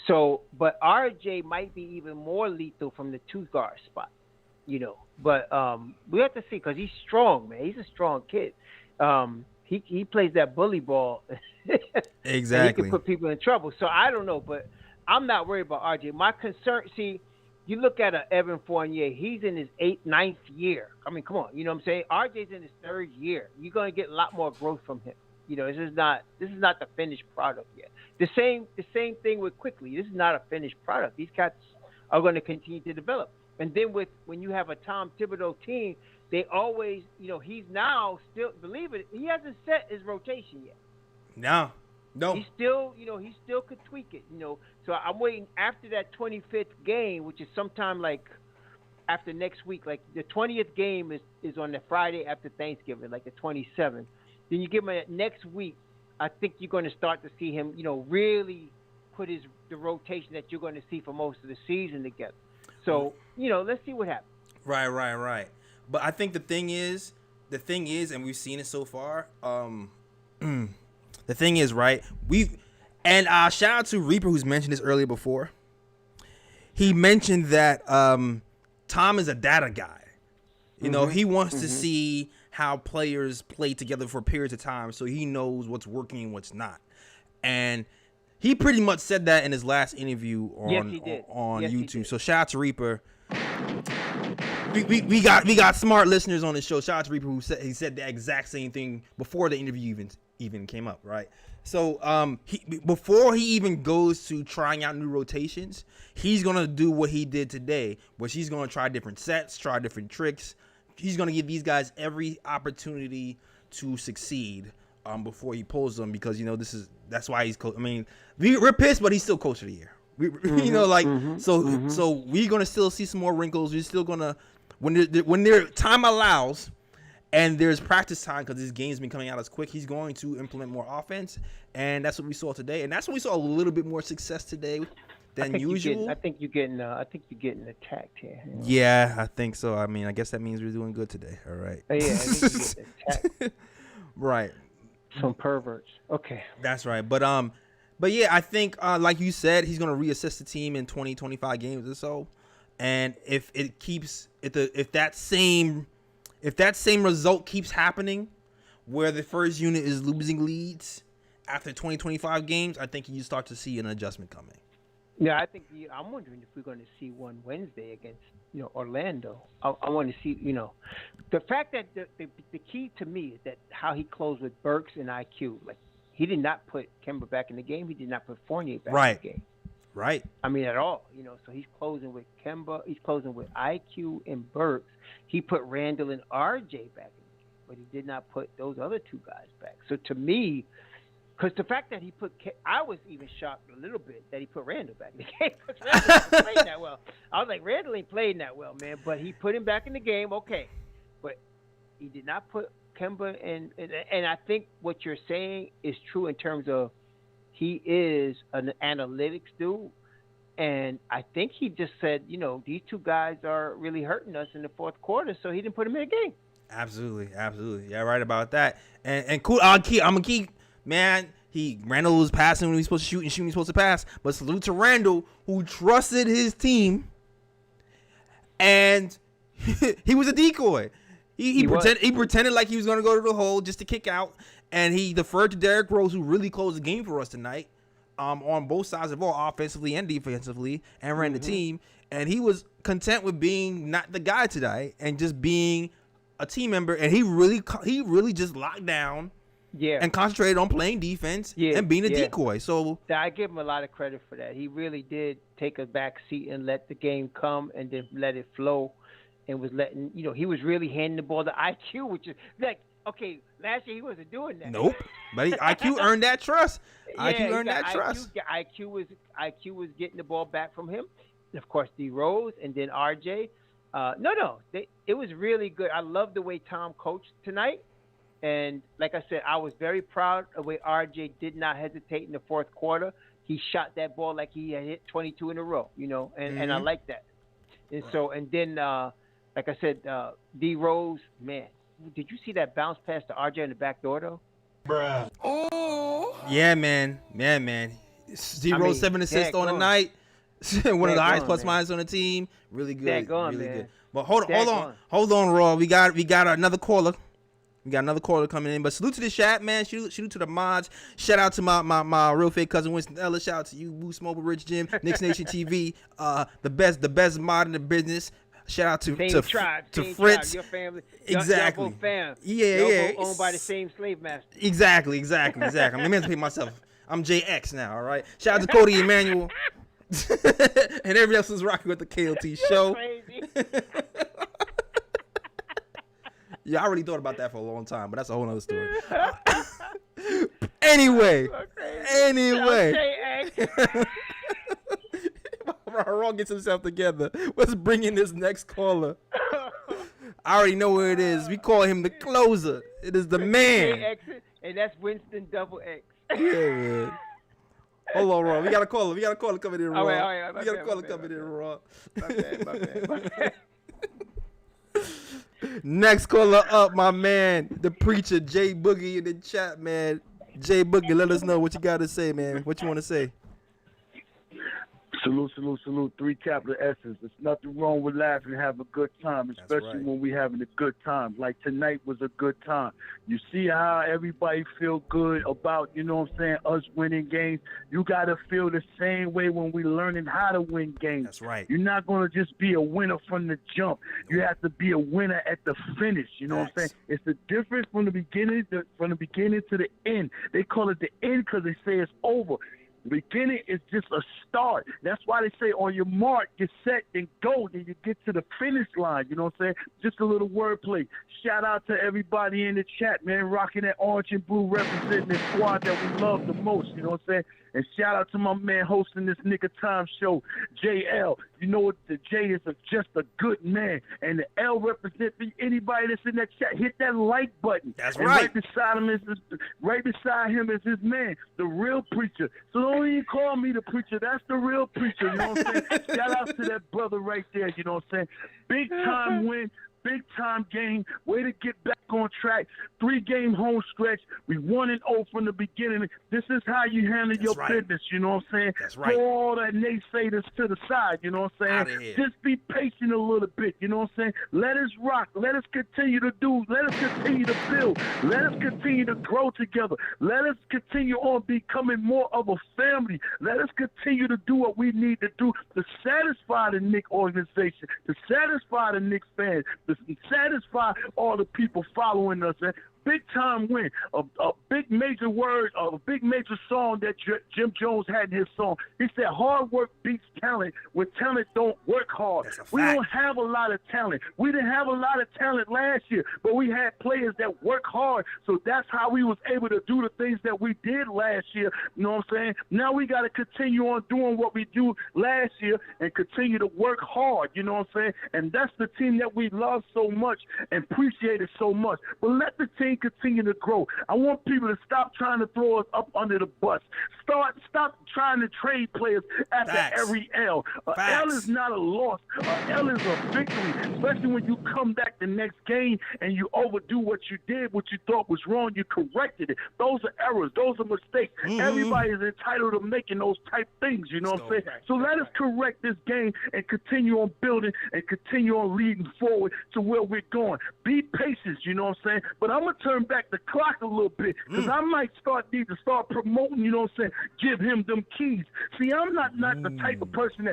So, but RJ might be even more lethal from the 2 guard spot, But we have to see, because he's strong, man. He's a strong kid. He plays that bully ball. Exactly. And he can put people in trouble. So I don't know, but I'm not worried about RJ. My concern, you look at Evan Fournier, he's in his 8th, 9th year. I mean, come on, you know what I'm saying? RJ's in his 3rd year. You're going to get a lot more growth from him. This is not the finished product yet. The same thing with Quickley. This is not a finished product. These cats are going to continue to develop. And then when you have a Tom Thibodeau team, they always, he's now still, believe it, he hasn't set his rotation yet. No. He still, he still could tweak it, So I'm waiting after that 25th game, which is sometime like after next week. Like the 20th game is on the Friday after Thanksgiving, like the 27th. Then you give him that next week. I think you're going to start to see him, really put the rotation that you're going to see for most of the season together. So, let's see what happens. Right. But I think the thing is, and we've seen it so far. The thing is, right? Shout out to Reaper, who's mentioned this earlier before. He mentioned that Tom is a data guy. He wants to see how players play together for periods of time, so he knows what's working and what's not. And he pretty much said that in his last interview on YouTube. So shout out to Reaper. We got smart listeners on the show. Shout out to Reaper, who said the exact same thing before the interview even came up, right? So before he even goes to trying out new rotations, he's gonna do what he did today, which he's gonna try different sets, try different tricks. He's gonna give these guys every opportunity to succeed before he pulls them, because that's why he's coach. I mean, we're pissed, but he's still coach of the year. So we're gonna still see some more wrinkles. We're still gonna, when their time allows and there's practice time, because this game's been coming out as quick, he's going to implement more offense, and that's what we saw today. And that's when we saw a little bit more success today than usual. I think you're getting attacked here. Yeah, I think so. I mean, I guess that means we're doing good today. All right. Yeah, I think you're getting attacked. Right. Some perverts. Okay. That's right. But yeah, I think like you said, he's gonna reassess the team in 20-25 games or so, and if that same result keeps happening, where the first unit is losing leads after 20-25 games, I think you start to see an adjustment coming. Yeah, I think I'm wondering if we're going to see one Wednesday against Orlando. I want to see the fact that the key to me is that how he closed with Burks and IQ. Like, he did not put Kemba back in the game. He did not put Fournier back in the game. Right. I mean, at all. So he's closing with Kemba. He's closing with IQ and Burks. He put Randall and RJ back in the game, but he did not put those other 2 guys back. So to me, Because the fact that he put, I was even shocked a little bit that he put Randall back in the game. Because Randall wasn't playing that well. I was like, Randall ain't playing that well, man. But he put him back in the game, okay. But he did not put Kemba in. And I think what you're saying is true in terms of he is an analytics dude. And I think he just said, these two guys are really hurting us in the fourth quarter, so he didn't put him in the game. Absolutely. Yeah, right about that. And cool. I'm gonna keep. Man, Randall was passing when he was supposed to shoot and shooting when he was supposed to pass. But salute to Randall, who trusted his team, and he was a decoy. He pretended like he was going to go to the hole just to kick out, and he deferred to Derrick Rose, who really closed the game for us tonight, on both sides of the ball, offensively and defensively, and ran the team. And he was content with being not the guy today and just being a team member. And he really just locked down. Yeah, and concentrated on playing defense and being a decoy. So I give him a lot of credit for that. He really did take a back seat and let the game come and then let it flow, and was letting he was really handing the ball to IQ, which is like, okay, last year he wasn't doing that. Nope, but IQ earned that trust. IQ earned that trust. IQ was getting the ball back from him. And of course, D Rose and then RJ. It was really good. I love the way Tom coached tonight. And like I said, I was very proud of the way RJ did not hesitate in the fourth quarter. He shot that ball like he had hit 22 in a row, and I like that. And so, and then, like I said, D Rose, man, did you see that bounce pass to RJ in the back door, though? Bruh. Oh. Yeah, man. D Rose 7 assists on the night. One of the highest plus minus on the team. Really good. Really good. But hold on, Raw. We got another caller. We got another caller coming in, but salute to the chat, man. Salute to the mods. Shout out to my real fake cousin Winston Ellis. Shout out to you, Boost Mobile, Rich Jim, Knicks Nation TV, the best mod in the business. Shout out to Fritz. Tribe, your family, exactly. Y'all both fam. Yeah. Both owned by the same slave master. Exactly. I'm emancipating myself. I'm JX now. All right. Shout out to Cody Emmanuel and everybody else who's rocking with the KLT show. Crazy. Yeah, I already thought about that for a long time, but that's a whole other story. Anyway. Raw gets himself together. Let's bring in this next caller. I already know where it is. We call him the closer. It is the man. And that's Winston Double X. Yeah, man. Hold on, Raw. We got a caller coming in, Raw. All right. We got a caller coming in, Raw. My bad. Next caller up, my man, the preacher, Jay Boogie in the chat, man. Jay Boogie, let us know what you got to say, man. What you want to say? Salute. 3 capital S's. There's nothing wrong with laughing and having a good time, especially when we having a good time. Like tonight was a good time. You see how everybody feel good about, us winning games. You got to feel the same way when we learning how to win games. That's right. You're not going to just be a winner from the jump. You have to be a winner at the finish. You know what I'm saying? It's the difference from the beginning to the end. They call it the end because they say it's over. The beginning is just a start. That's why they say on your mark, get set, and go. Then you get to the finish line. You know what I'm saying? Just a little wordplay. Shout out to everybody in the chat, man, rocking that orange and blue, representing the squad that we love the most. You know what I'm saying? And shout out to my man hosting this Nigga Time show, JL. You know what? The J is just a good man. And the L represents anybody that's in that chat. Hit that like button. That's and right. Right beside him is his man, the real preacher. So don't even call me the preacher. That's the real preacher. You know what I'm saying? Shout out to that brother right there. You know what I'm saying? Big time win. Big time game. Way to get back on track. 3-game home stretch. We 1-0 from the beginning. This is how you handle your business. You know what I'm saying? That's right. Throw all that naysayers to the side. You know what I'm saying? Just be patient a little bit. You know what I'm saying? Let us rock. Let us continue to do. Let us continue to build. Let us continue to grow together. Let us continue on becoming more of a family. Let us continue to do what we need to do to satisfy the Knick organization, to satisfy the Knicks fans, to satisfy all the people following us. big time win, a big major word, a big major song that Jim Jones had in his song. He said, "Hard work beats talent when talent don't work hard." We don't have a lot of talent. We didn't have a lot of talent last year, but we had players that work hard. So that's how we was able to do the things that we did last year. You know what I'm saying? Now we got to continue on doing what we do last year and continue to work hard. You know what I'm saying? And that's the team that we love so much and appreciate it so much. But let the team continue to grow. I want people to stop trying to throw us up under the bus. Stop trying to trade players after every L. L is not a loss. L is a victory, especially when you come back the next game and you overdo what you did, what you thought was wrong, you corrected it. Those are errors. Those are mistakes. Everybody is entitled to making those type things, you know what I'm saying? So let us correct this game and continue on building and continue on leading forward to where we're going. Be patient, you know what I'm saying? But I'm going to turn back the clock a little bit because I might need to start promoting, you know what I'm saying, give him them keys. See, I'm not the type of person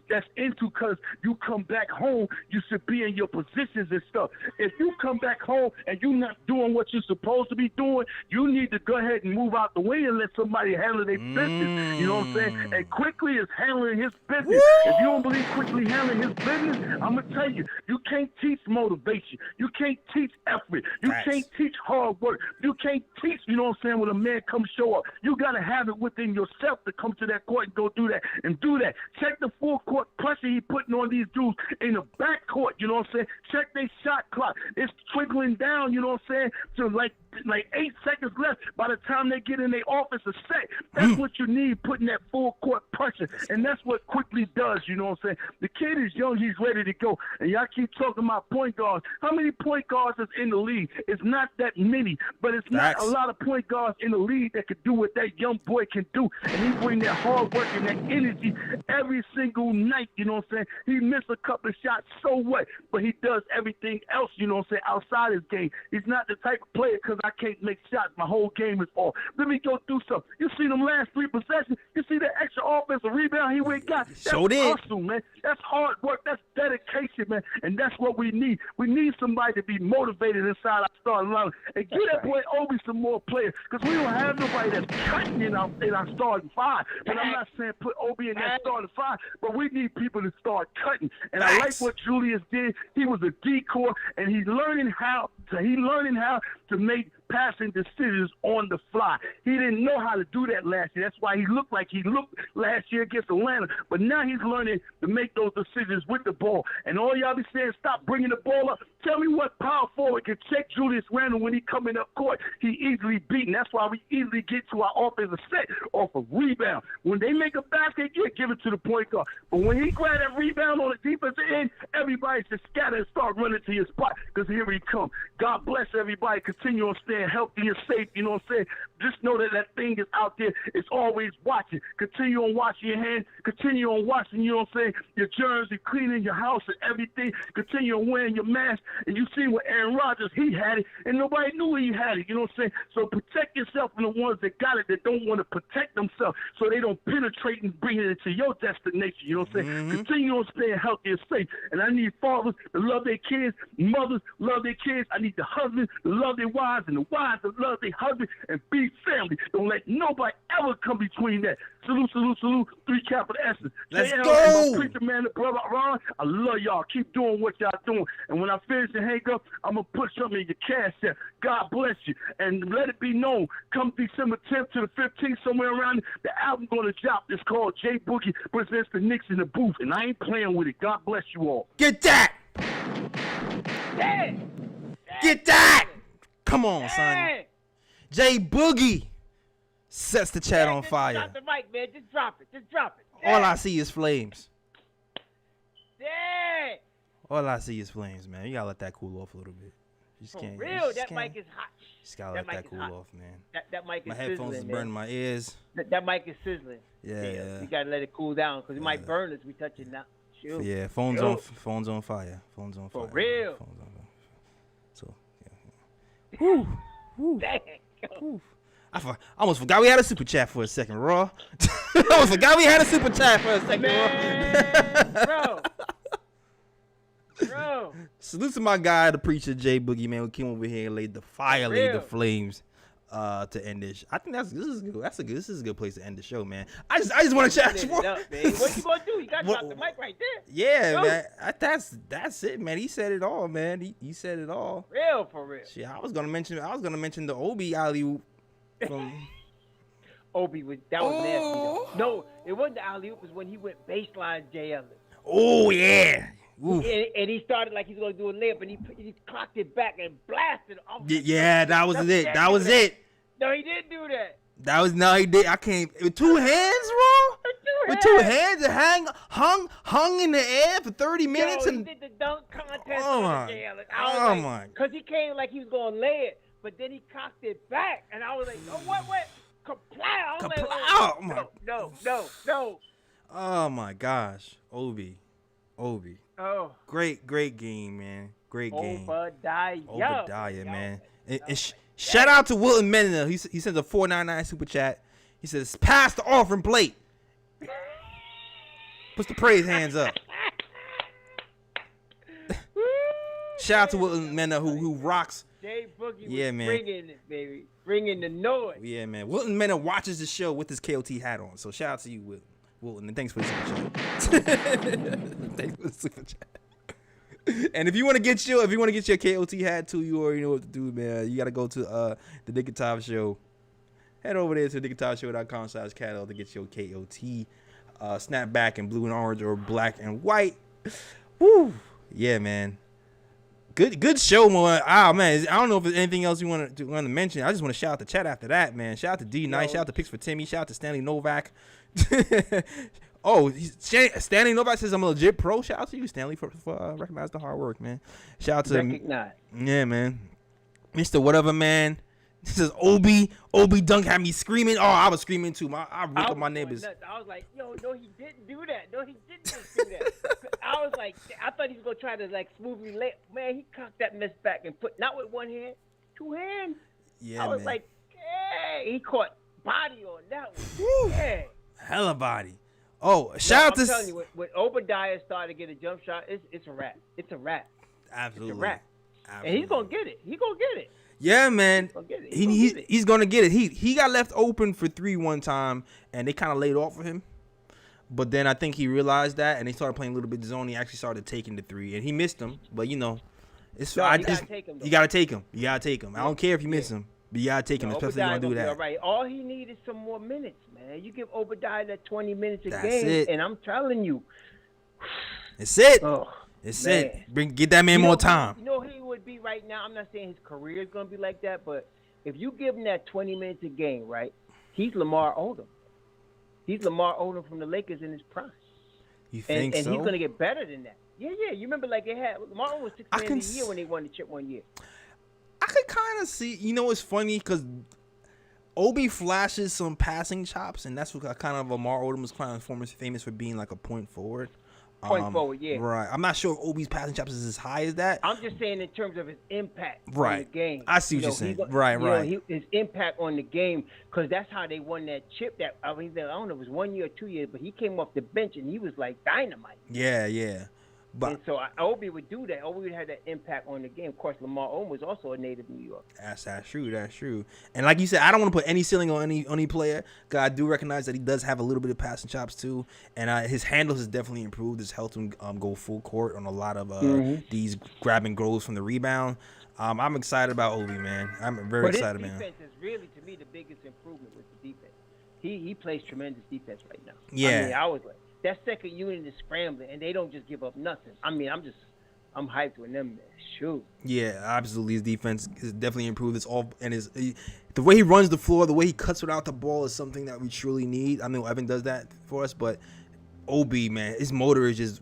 that's into because you come back home, you should be in your positions and stuff. If you come back home and you're not doing what you're supposed to be doing, you need to go ahead and move out the way and let somebody handle their business. You know what I'm saying? And Quickley is handling his business. If you don't believe Quickley handling his business, I'm going to tell you, you can't teach motivation. You can't teach effort. You can't teach hard work. You can't teach, you know what I'm saying, when a man comes show up. You got to have it within yourself to come to that court and go do that and do that. Check the full court pressure he putting on these dudes in the back court, you know what I'm saying? Check their shot clock. It's trickling down, you know what I'm saying, to like 8 seconds left by the time they get in their offensive set. That's what you need, putting that full court pressure. And that's what Quickley does, you know what I'm saying? The kid is young, he's ready to go. And y'all keep talking about point guards. How many point guards is in the league? It's not that many, but it's not a lot of point guards in the league that can do what that young boy can do. And he bring that hard work and that energy every single night, you know what I'm saying? He missed a couple of shots, so what? But he does everything else, you know what I'm saying, outside his game. He's not the type of player because I can't make shots. My whole game is off. Let me go do something. You see them last 3 possessions? You see that extra offensive rebound he went got? That's hustle, man. That's hard work. That's dedication, man. And that's what we need. We need somebody to be motivated inside our starting line. And give that boy Obi some more players because we don't have nobody that's cutting in our starting five. But I'm not saying put Obi in that starting five, but we need people to start cutting. And I like what Julius did. He was a decor, and he's learning how to make passing decisions on the fly. He didn't know how to do that last year. That's why he looked like he looked last year against Atlanta. But now he's learning to make those decisions with the ball. And all y'all be saying, stop bringing the ball up. Tell me what power forward can check Julius Randle when he coming up court. He easily beaten. That's why we easily get to our offensive set off a rebound. When they make a basket, you give it to the point guard. But when he grab that rebound on the defensive end, everybody should scatter and start running to his spot because here he come. God bless everybody. Continue on staying healthy and safe. You know what I'm saying? Just know that that thing is out there. It's always watching. Continue on washing your hands. Continue on washing, you know what I'm saying, your germs and cleaning your house and everything. Continue on wearing your mask. And you see with Aaron Rodgers, he had it, and nobody knew he had it. You know what I'm saying? So protect yourself from the ones that got it that don't want to protect themselves so they don't penetrate and bring it into your destination. You know what I'm saying? Continue on staying healthy and safe. And I need fathers to love their kids, mothers love their kids. I need the husbands to love their wives and the wives to love their husbands and be family. Don't let nobody ever come between that. Salute, salute, salute. 3 capital S's. Let's JL go. And my preacher man, the brother Ron, I love y'all. Keep doing what y'all doing. And when I finish and hang up, I'm going to put something in your cash app. God bless you. And let it be known, come December 10th to the 15th, somewhere around, the album going to drop. It's called J Boogie presents the Knicks in the booth. And I ain't playing with it. God bless you all. Get that. Yeah. Get that. Come on, son. J Boogie sets the chat on fire. Drop the mic, man. Just drop it. Just drop it. All I see is flames. Yeah. All I see is flames, man. You gotta let that cool off a little bit. You just For can't. real, you just that can't. mic is hot. Just gotta That let mic that is cool hot. off, man. That mic is My sizzling, headphones is man. burning my ears. That mic is sizzling. Yeah. You gotta let it cool down because it might burn as we touch it now. Shoot. Yeah, phones Yo. on fire. Phones on fire. For real. Phones on fire. So, yeah. Whew. Whew. Dang. Whew. I almost forgot we had a super chat for a second, Raw. I almost forgot we had a super chat for a second, Man, Raw. bro. Bro. Salute to my guy, the preacher Jay Boogie, man, who came over here and laid the fire, laid the flames to end this. I think this is good. This is a good place to end the show, man. I just want to chat you. What you gonna do? You got to drop the mic right there. Yeah, man. That's it, man. He said it all, man. He said it all. For real. Shit, I was gonna mention the Obi alley-oop from. Obi was nasty. Though. No, it wasn't the alley-oop. It was when he went baseline J. Ellis. Oh yeah. And he started like he's gonna do a layup, and he clocked it back and blasted. Yeah, that was it. That was it. No, he didn't do that. He did. I can't. With two hands, bro. With two hands, and hung in the air for 30 minutes. He and did the dunk contest. Oh my. Because he came like he was gonna lay it, but then he cocked it back, and I was like, oh, what? Kaplow! I was like, oh, no. Oh my gosh, Obi. Oh. Great game, man. Great game. Obadiah, man. And shout out to Wilton Menina. He sends a $4.99 super chat. He says, pass the offering plate. Puts the praise hands up. Shout out to Wilton Menina who rocks. Jay Boogie was bringing it, baby. Bringing the noise. Yeah, man. Wilton Menina watches the show with his KOT hat on. So shout out to you, Wilton. And thanks for the super chat. And if you want to get your KOT hat too, you already know what to do, man. You gotta go to the Knick and Top Show. Head over there to knickandtopshow.com/catalog to get your KOT snapback in blue and orange or black and white. Woo! Yeah, man. Good show, man. Man, I don't know if there's anything else you want to mention. I just want to shout out the chat after that, man. Shout out to D Nice. Shout out to Picks for Timmy. Shout out to Stanley Novak. Stanley Novak says I'm a legit pro. Shout out to you, Stanley, for recognizing the hard work, man. Shout out to yeah, man. Mr. Whatever, man. This is Obi Dunk had me screaming. Oh, I was screaming too. I ripped up my neighbors. I was like, yo, no, he didn't do that. No, he didn't just do that. I was like, I thought he was gonna try to like smoothly lay. Man, he cocked that mess back and put not with one hand, two hands. Yeah, I was like, hey, he caught body on that one. Yeah. Hella body. Oh, shout out to. I'm telling you, when Obadiah started to get a jump shot, it's a wrap. It's a wrap. Absolutely. It's a wrap. Absolutely. And he's gonna get it. He's gonna get it. Yeah, man. He's gonna get it. He got left open for 3 one time, and they kind of laid off for him. But then I think he realized that, and they started playing a little bit zone. He actually started taking the 3, and he missed them. But you know, it's you gotta take him. You gotta take him. I don't care if you miss him, but you gotta take him, especially if you want to do that. All right. All he needs is some more minutes, man. You give Obadiah that 20 minutes a That's game, it. and I'm telling you, it's it. Oh, it's man. it. Get that man more time. You know he would be right now. I'm not saying his career is gonna be like that, but if you give him that 20 minutes a game, right? He's Lamar Odom. He's Lamar Odom from the Lakers in his prime. You think so? And he's gonna get better than that. Yeah. You remember like they had Lamar Odom was 6 man of the year when they won the chip one year. I could kind of see. You know, it's funny because Obi flashes some passing chops, and that's what kind of Lamar Odom was kind of famous for being like a point forward. Point forward, yeah. Right. I'm not sure if Obi's passing chops is as high as that. I'm just saying in terms of his impact right. on the game. I see what you're saying. Right. His impact on the game, because that's how they won that chip. That I don't know, it was 1 year or 2 years, but he came off the bench and he was like dynamite. Yeah. But and so Obi would do that. Obi would have that impact on the game. Of course, Lamar Odom was also a native New York. That's true. And like you said, I don't want to put any ceiling on any player. Cause I do recognize that he does have a little bit of passing chops too, and his handles has definitely improved. It's helped him go full court on a lot of these grab and goes from the rebound. I'm excited about Obi, man. I'm very excited, man. His defense is really, to me, the biggest improvement with the defense. He plays tremendous defense right now. Yeah. I mean, I was like, that second unit is scrambling, and they don't just give up nothing. I mean, I'm hyped with them, man. Shoot. Yeah, absolutely. His defense is definitely improved. It's all and the way he runs the floor, the way he cuts without the ball is something that we truly need. I know Evan does that for us, but Obi, man, his motor is just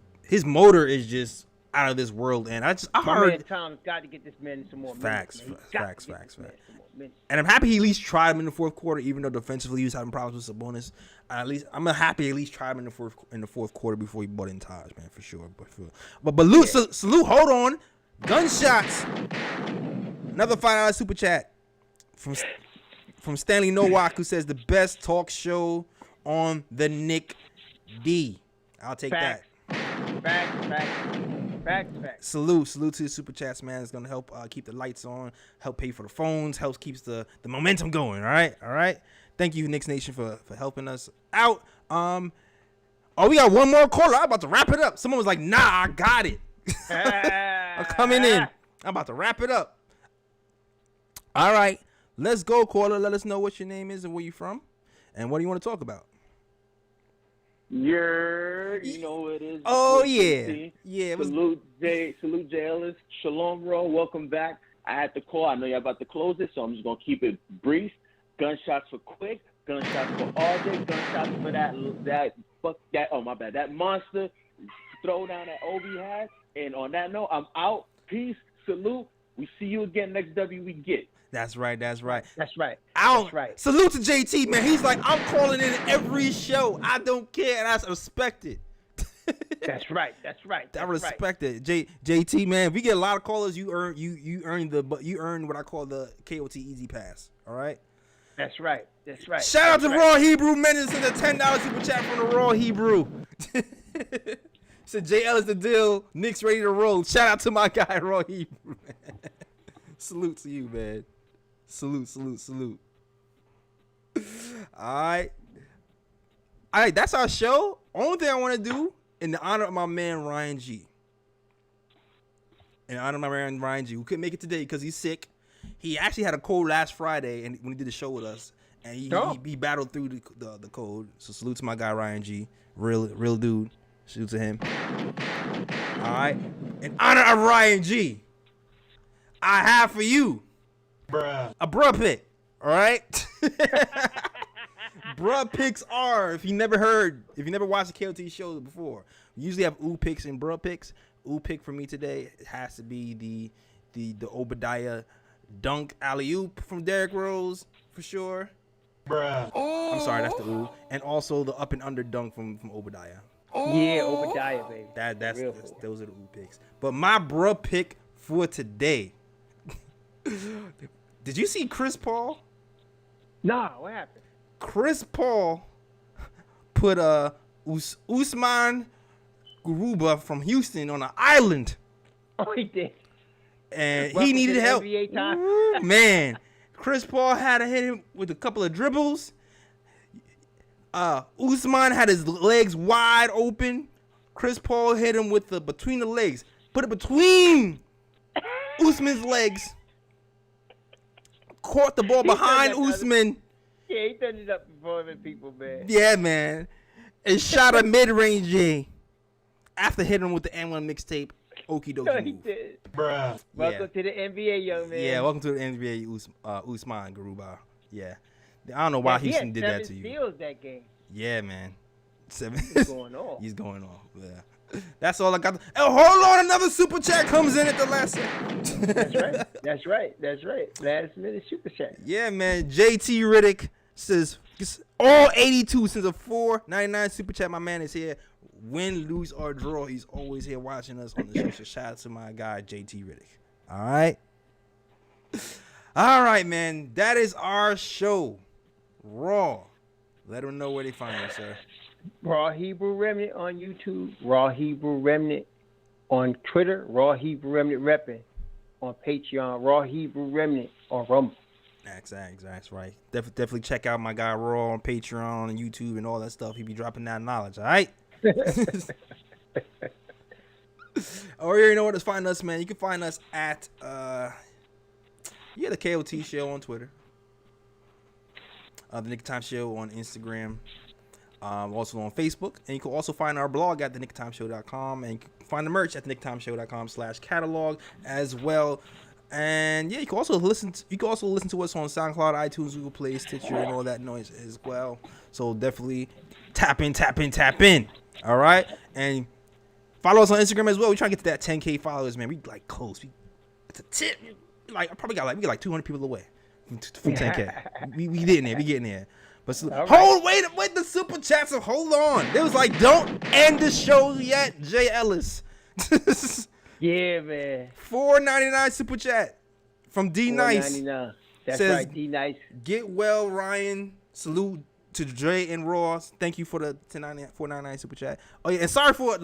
out of this world. And I heard man Tom's got to get this man some more facts. minutes. And I'm happy he at least tried him in the fourth quarter, even though defensively he was having problems with Sabonis. I'm happy he at least tried him in the fourth quarter before he bought in Taj, man, for sure. But salute, hold on. Gunshots. Another $5 super chat from Stanley Nowak, who says the best talk show on the Knick D. I'll take Facts. that. Facts. Facts. Salute to the super chats, man. It's gonna help keep the lights on, help pay for the phones, helps keeps the momentum going. All right. Thank you, Knicks Nation, for helping us out. We got one more caller. I'm about to wrap it up. Someone was like, "Nah, I got it." I'm coming in. I'm about to wrap it up. All right, let's go, caller. Let us know what your name is and where you from, and what do you want to talk about. You know what it is. Oh yeah. It was. Salute J Ellis. Shalom, bro. Welcome back. I had to call. I know you're about to close it, so I'm just gonna keep it brief. Gunshots for Quick. Gunshots for RJ. Gunshots for that monster throwdown that Obi had. And on that note, I'm out. Peace. Salute. We see you again next W we get. That's right. That's right. Salute to JT, man. He's like, I'm calling in every show. I don't care, and I respect it. That's right. I respect it. JT, man. If we get a lot of callers, you earn what I call the KOT Easy Pass. All right. That's right. Shout out to Raw Hebrew Menace and the $10 super chat from the Raw Hebrew. Said J Ellis the deal. Knicks ready to roll. Shout out to my guy Raw Hebrew. Salute to you, man. Salute. All right, that's our show. Only thing I want to do in the honor of my man Ryan G. Who couldn't make it today because he's sick. He actually had a cold last Friday and when he did the show with us, and he battled through the cold. So salute to my guy Ryan G. Real dude. Salute to him. All right. In honor of Ryan G, I have for you a bruh pick. All right. Bruh picks are, if you never watched the KOT show before, we usually have ooh picks and bruh picks. Ooh pick for me today has to be the Obadiah dunk alley-oop from Derrick Rose for sure. I'm sorry, that's the ooh. And also the up and under dunk from Obadiah. Yeah, Obadiah, baby. Those are the ooh picks. But my bruh pick for today. Did you see Chris Paul? Nah, what happened? Chris Paul put Usman Garuba from Houston on an island. Oh, he did. And he needed help. NBA time. Ooh, man, Chris Paul had to hit him with a couple of dribbles. Usman had his legs wide open. Chris Paul hit him with between the legs. Put it between Usman's legs. Caught the ball behind Usman. Yeah, he turned it up before the people, man. Yeah, man. And shot a mid-range J after hitting him with the N1 mixtape. Okie dokie. He move. did. Welcome to the NBA, young man. Yeah, welcome to the NBA, Usman Garuba. Yeah. I don't know why Houston did that to you. He had 7 steals that game. Yeah, man. 7. He's going off. He's going off. Yeah. That's all I got. Oh, hold on. Another super chat comes in at the last second. That's right. Last minute super chat. Yeah, man. JT Riddick says all 82 since a $4.99 super chat. My man is here. Win, lose, or draw. He's always here watching us on the show. So shout out to my guy, JT Riddick. All right, man. That is our show. Raw. Let them know where they find us, sir. Raw Hebrew Remnant on YouTube. Raw Hebrew Remnant on Twitter. Raw Hebrew Remnant repping on Patreon. Raw Hebrew Remnant on Rumble. That's right. Definitely check out my guy Raw on Patreon and YouTube and all that stuff. He be dropping that knowledge, all right? Oh, you already know where to find us, man. You can find us at the KOT Show on Twitter, the Knick Time Show on Instagram, also on Facebook, and you can also find our blog at theknicktimeshow.com, and you can find the merch at theknicktimeshow.com/catalog as well. And yeah, you can also listen to us on SoundCloud, iTunes, Google Play, Stitcher, and all that noise as well. So definitely tap in. All right, and follow us on Instagram as well. We're trying to get to that 10K followers, man. We like close. It's a tip. Like I probably got we got 200 people away from 10K. we getting there. But wait the super chats. So hold on. They was like, don't end the show yet, Jay Ellis. Yeah, man. $4.99 super chat from D Nice. That's says, right, D Nice. Get well, Ryan. Salute to Dre and Ross. Thank you for the $4.99 super chat. Oh yeah, and sorry for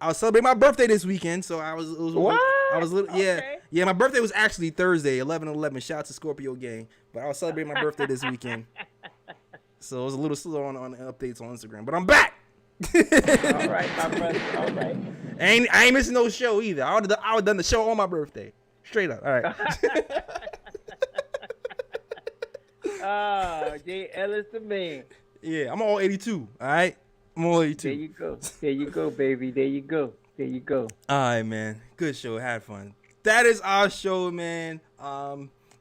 I was celebrating my birthday this weekend, so I was. What? I was little. Yeah, Okay. yeah. My birthday was actually Thursday, 11/11. Shout out to Scorpio gang. But I was celebrating my birthday this weekend, so it was a little slow on updates on Instagram. But I'm back. All right, my brother. All right. I ain't missing no show either. I would have done the show on my birthday. Straight up. All right. Jay Ellis the man. Yeah, I'm all 82. All right. I'm all 82. There you go. There you go, baby. There you go. There you go. All right, man. Good show. Had fun. That is our show, man.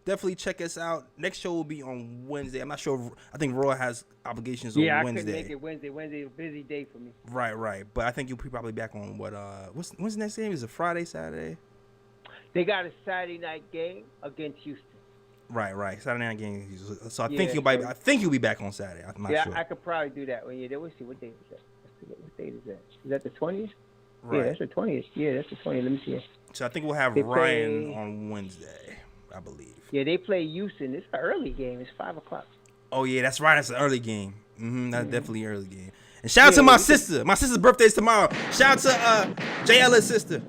Definitely check us out. Next show will be on Wednesday. I'm not sure. I think Roy has obligations on Yeah, I Wednesday. couldn't make it Wednesday. Wednesday is a busy day for me. Right. But I think you'll be probably back on what? When's the next game? Is it Friday, Saturday? They got a Saturday night game against Houston. Right. Saturday night game. So I Yeah, think you'll be back on Saturday. I'm not Yeah, sure. I could probably do that. Well, yeah, we'll see. What date is that? Let's forget what date is that? Is that the 20th? Right. Yeah, that's the 20th. Yeah, that's the 20th. Let me see. So I think we'll have They Ryan play- on Wednesday, I believe. Yeah, they play Houston. It's an early game. It's 5 o'clock. Oh yeah, that's right. That's an early game. That's definitely an early game. And shout out to my sister. My sister's birthday is tomorrow. Shout out to J. Ellis' sister.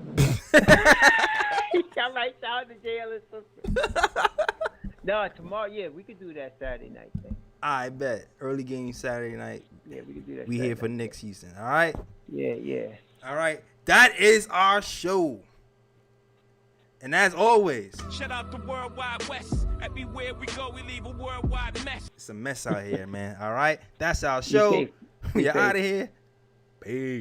All right, shout out to Jay Ellis' sister. No, tomorrow, yeah, we could do that Saturday night thing. I bet. Early game Saturday night. Yeah, we could do that. We Saturday here for night. Knicks Houston. All right. Yeah. All right. That is our show. And as always, Shout out the World Wide West. Everywhere we go, we leave a worldwide mess. it's a mess out here, man. All right. That's our show. safe. Be We're safe. out of here. Peace.